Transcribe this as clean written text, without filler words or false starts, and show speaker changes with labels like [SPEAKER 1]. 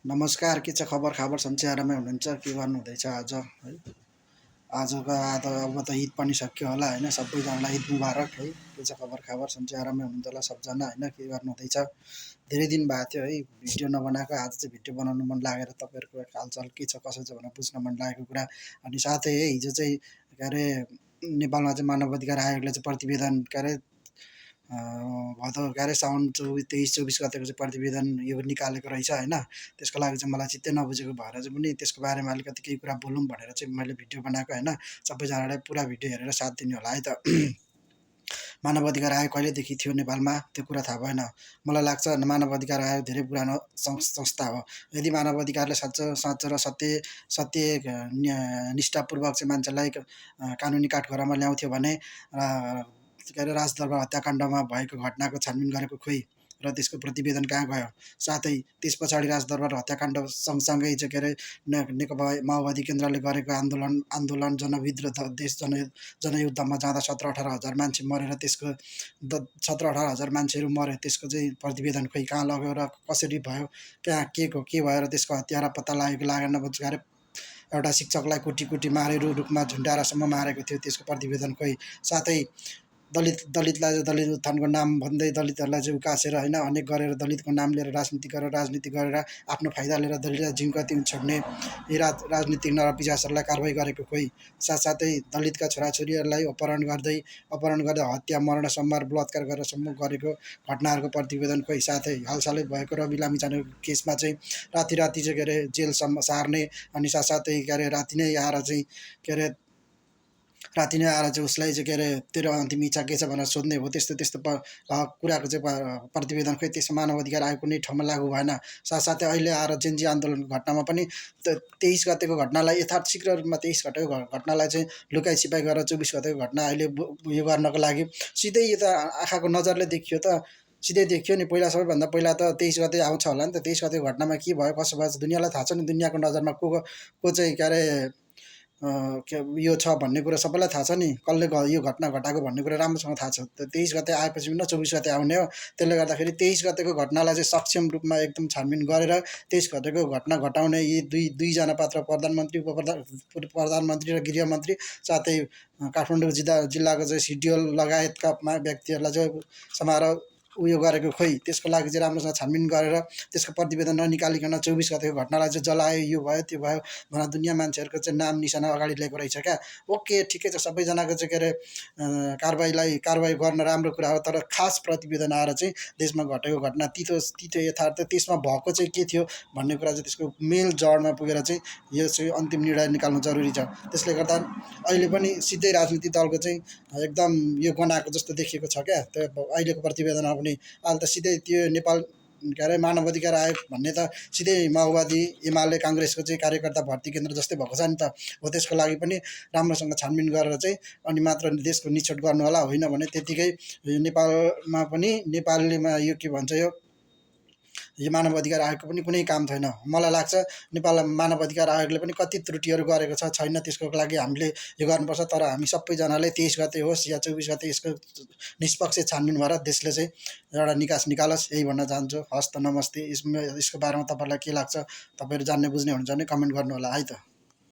[SPEAKER 1] नमस्कार, के छ खबर खबर सन्चै आरामै हुनुहुन्छ? के गर्नुहुँदैछ आज है? आजको अब त ईद पनि सक्यो होला होइन? सबैजनालाई ईद मुबारक है। के छ खबर खबर सन्चै आरामै हुनुहुन्छ होला सबजना होइन? के गर्नुहुँदैछ? धेरै दिन भएको थियो है भिडियो नबनाएको। आज चाहिँ भिडियो बनाउनु मन लागेर तपाईँहरूको हालचाल के छ कसो छ भनेर बुझ्न मन लागेको कुरा। अनि साथै है हिजो चाहिँ के अरे नेपालमा चाहिँ मानव अधिकार आयोगले चाहिँ प्रतिवेदन के अरे भदौ के अरे साउन 23-24 गतेको चाहिँ प्रतिवेदन यो निकालेको रहेछ होइन। त्यसको लागि चाहिँ मलाई चित्तै नबुझेको भएर चाहिँ पनि त्यसको बारेमा अलिकति केही कुरा बोलौँ भनेर चाहिँ मैले भिडियो बनाएको होइन। सबैजनालाई पुरा भिडियो हेरेर साथ दिने होला है त। मानव अधिकार आयोग कहिलेदेखि थियो नेपालमा त्यो कुरा थाहा भएन। मलाई लाग्छ मानव अधिकार आयोग धेरै पुरानो संस्था हो। यदि मानव अधिकारले साँचो र सत्य निष्ठापूर्वक चाहिँ मान्छेलाई कानुनी काठघरामा ल्याउँथ्यो भने के अरे राजदरबार हत्याकाण्डमा भएको घटनाको छानबिन गरेको खोइ र त्यसको प्रतिवेदन कहाँ गयो। साथै त्यस पछाडि राजदरबार हत्याकाण्ड सँगसँगै चाहिँ के अरे नेकपा माओवादी केन्द्रले गरेको आन्दोलन जनविद्रोह देश जनयुद्धमा जाँदा 17-18 हजार मान्छे मरेर त्यसको 17-18 हजार मान्छेहरू मरे। त्यसको चाहिँ प्रतिवेदन खोइ कहाँ लग्यो र कसरी भयो, कहाँ के भएर त्यसको हत्यारा पत्ता लागेन। बुझ्कारे एउटा शिक्षकलाई कुटी मारेर रुखमा झुन्ड्याएरसम्म मारेको थियो, त्यसको प्रतिवेदन खोइ। साथै दलितलाई दलित उत्थानको नाम भन्दै दलितहरूलाई चाहिँ उकासेर होइन अनेक गरेर दलितको नाम लिएर राजनीति गरेर आफ्नो फाइदा लिएर दलितलाई जिङ्गती छोड्ने यी राजनीतिक नरपिशाचहरूलाई कारवाही गरेको खोइ। साथसाथै दलितका छोराछोरीहरूलाई अपहरण गर्दै हत्या मरण संहार बलात्कार गरेरसम्म गरेको घटनाहरूको प्रतिवेदन खोइ। साथै हालसालै भएको रवि लामिछानेको केसमा चाहिँ राति चाहिँ के अरे जेलसम्म सार्ने अनि साथसाथै के अरे राति नै आएर उसलाई चाहिँ के अरे तेरो अन्तिम इच्छा के छ भनेर सोध्ने हो। त्यस्तो कुराको चाहिँ प्रतिवेदन खोइ त्यसमा मानव अधिकार आयोग कुनै ठाउँमा लागू भएन। साथसाथै अहिले आएर जेनजी आन्दोलनको घटनामा पनि 23 गतेको घटनालाई यथार्थ शीघ्र रूपमा 23 गतेको घटनालाई चाहिँ लुकाइ सिपाइ गरेर 24 गतेको घटना अहिले उयो गर्नको लागि सिधै यो त आँखाको नजरले देखियो त सिधै देखियो नि। सबैभन्दा पहिला त 23 गते आउँछ होला नि त। 23 गतेको घटनामा के भयो कसो भयो दुनियाँलाई थाहा छ नि। दुनियाँको नजरमा को चाहिँ के अरे यो छ भन्ने कुरा सबैलाई थाहा छ नि। कसले यो घटना घटाएको भन्ने कुरा राम्रोसँग थाहा छ। 23 गते आएपछि पनि 24 गते आउने हो। त्यसले गर्दाखेरि 23 गतेको घटनालाई चाहिँ सक्षम रूपमा एकदम छानबिन गरेर 23 गतेको घटना घटाउने यी दुईजना पात्र प्रधानमन्त्री प्रधानमन्त्री र गृहमन्त्री साथै काठमाडौँ जिल्लाको चाहिँ सिडिओ लगायतका व्यक्तिहरूलाई चाहिँ समारोह उयो गरेको खोइ। त्यसको लागि चाहिँ राम्रोसँग छानबिन गरेर त्यसको प्रतिवेदन ननिकालिकन 24 गतेको घटनालाई चाहिँ जलायो, यो भयो त्यो भयो भनेर दुनियाँ मान्छेहरूको चाहिँ नाम निशाना अगाडि ल्याएको रहेछ क्या। ओके ठिकै छ, सबैजनाको चाहिँ के अरे कारवाही गर्न राम्रो कुरा हो। तर खास प्रतिवेदन आएर चाहिँ देशमा घटेको घटना तितो यथार्थ त्यसमा भएको चाहिँ के थियो भन्ने कुरा चाहिँ त्यसको मेल जडमा पुगेर चाहिँ यो चाहिँ अन्तिम निर्णय निकाल्नु जरुरी छ। त्यसले गर्दा अहिले पनि सिधै राजनीतिक दलको चाहिँ एकदम यो गनाएको जस्तो देखिएको छ क्या त्यो अहिलेको प्रतिवेदनमा पनि। अहिले त सिधै त्यो नेपाल के अरे मानव अधिकार आयोग भन्ने त सिधै माओवादी एमाले काङ्ग्रेसको चाहिँ कार्यकर्ता भर्ती केन्द्र जस्तै भएको छ नि त हो। त्यसको लागि पनि राम्रोसँग छानबिन गरेर चाहिँ अनि मात्र देशको निछोड गर्नु होला। होइन भने त्यतिकै नेपालमा पनि नेपालीमा यो के भन्छ यो मानव अधिकार आयोगको पनि कुनै काम छैन। मलाई लाग्छ नेपाल मानव अधिकार आयोगले पनि कति त्रुटिहरू गरेको छैन। त्यसको लागि हामीले यो गर्नुपर्छ। तर हामी सबैजनाले 23 गते होस् या 24 गते यसको निष्पक्ष छानबिन भएर देशले चाहिँ एउटा निकालोस् यही भन्न चाहन्छु। हस् त, नमस्ते। यसको बारेमा तपाईँलाई के लाग्छ, तपाईँहरू जान्ने बुझ्ने हुनुहुन्छ भने कमेन्ट गर्नु होला है त।